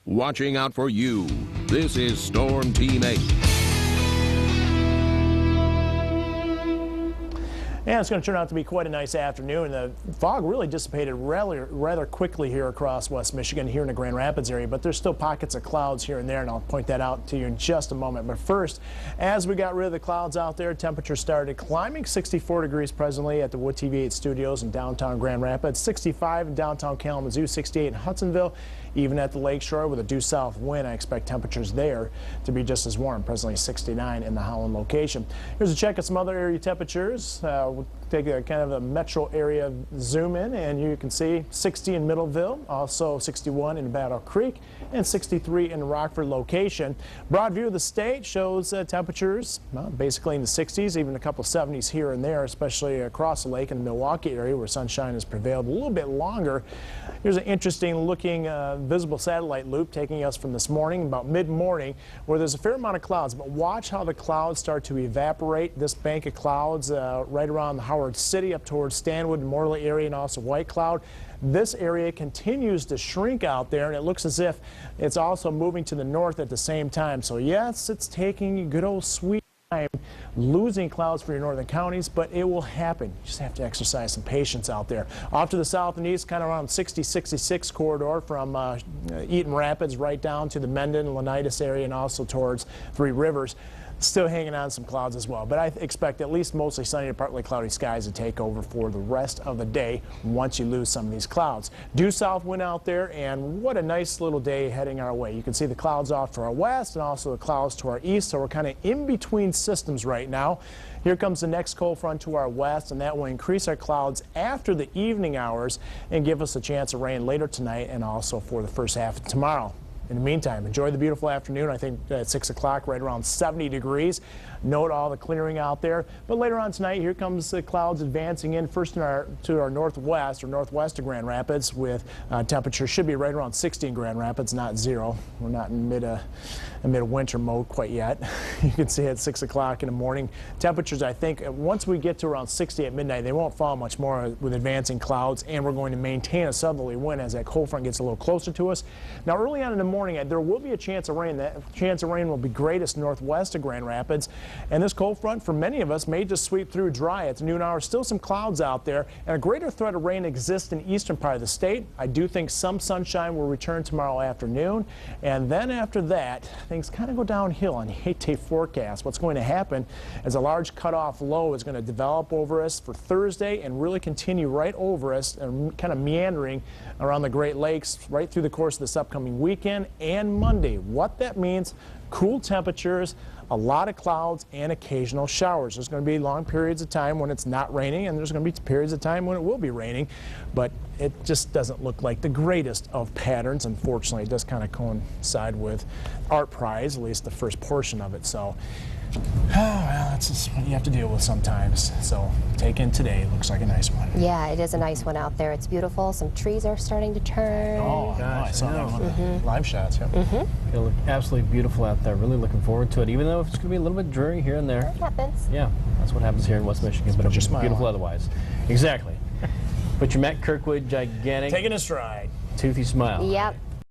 watching out for you. This is Storm Team 8. And it's going to turn out to be quite a nice afternoon. The fog really dissipated rather quickly here across West Michigan, here in the Grand Rapids area, but there's still pockets of clouds here and there, and I'll point that out to you in just a moment. But first, as we got rid of the clouds out there, temperature started climbing. 64 degrees presently at the Wood TV 8 studios in downtown Grand Rapids, 65 in downtown Kalamazoo, 68 in Hudsonville. Even at the lakeshore with a due south wind, I expect temperatures there to be just as warm, presently 69 in the Howland location. Here's a check of some other area temperatures. We'll take a kind of a metro area zoom in, and you can see 60 in Middleville, also 61 in Battle Creek, and 63 in Rockford location. Broad view of the state shows temperatures basically in the 60s, even a couple 70s here and there, especially across the lake in the Milwaukee area where sunshine has prevailed a little bit longer. Here's an interesting looking visible satellite loop taking us from this morning, about mid-morning, where there's a fair amount of clouds. But watch how the clouds start to evaporate. This bank of clouds right around the Howard City up towards Stanwood and Morley area, and also White Cloud. This area continues to shrink out there, and it looks as if it's also moving to the north at the same time. So yes, it's taking good old sweet time losing clouds for your northern counties, but it will happen. You just have to exercise some patience out there. Off to the south and east, kind of around 60-66 corridor from Eaton Rapids right down to the Mendon, Leonidas area, and also towards Three Rivers. Still hanging on some clouds as well, but I expect at least mostly sunny to partly cloudy skies to take over for the rest of the day once you lose some of these clouds. Due south wind out there, and what a nice little day heading our way. You can see the clouds off to our west and also the clouds to our east, so we're kind of in between systems right now. Here comes the next cold front to our west, and that will increase our clouds after the evening hours and give us a chance of rain later tonight and also for the first half of tomorrow. In the meantime, enjoy the beautiful afternoon. I think at 6 o'clock, right around 70 degrees. Note all the clearing out there. But later on tonight, here comes the clouds advancing in first to our northwest or northwest of Grand Rapids, with temperature should be right around 60 in Grand Rapids, not 0. We're not in mid-winter mode quite yet. You can see at 6 o'clock in the morning. Temperatures, I think, once we get to around 60 at midnight, they won't fall much more with advancing clouds, and we're going to maintain a southerly wind as that cold front gets a little closer to us. Now, early on in the morning, there will be a chance of rain. That chance of rain will be greatest northwest of Grand Rapids. And this cold front, for many of us, may just sweep through dry at the noon hour. Still some clouds out there, and a greater threat of rain exists in the eastern part of the state. I do think some sunshine will return tomorrow afternoon, and then after that, things kind of go downhill on the 8-day forecast. What's going to happen is a large cutoff low is going to develop over us for Thursday and really continue right over us and kind of meandering around the Great Lakes right through the course of this upcoming weekend and Monday. What that means: cool temperatures, a lot of clouds, and occasional showers. There's going to be long periods of time when it's not raining, and there's going to be periods of time when it will be raining, but it just doesn't look like the greatest of patterns. Unfortunately, it does kind of coincide with Art Prize, at least the first portion of it. So, well, that's just what you have to deal with sometimes. So, take in today. Looks like a nice one. Yeah, it is a nice one out there. It's beautiful. Some trees are starting to turn. Oh, gosh, I saw that one of the live shots. Yep. It'll look absolutely beautiful out there. Really looking forward to it, even though it's going to be a little bit dreary here and there. It happens. Yeah, that's what happens here in West Michigan, but it's beautiful otherwise. Exactly. Put your Matt Kirkwood gigantic Taking a stride. toothy smile. Yep.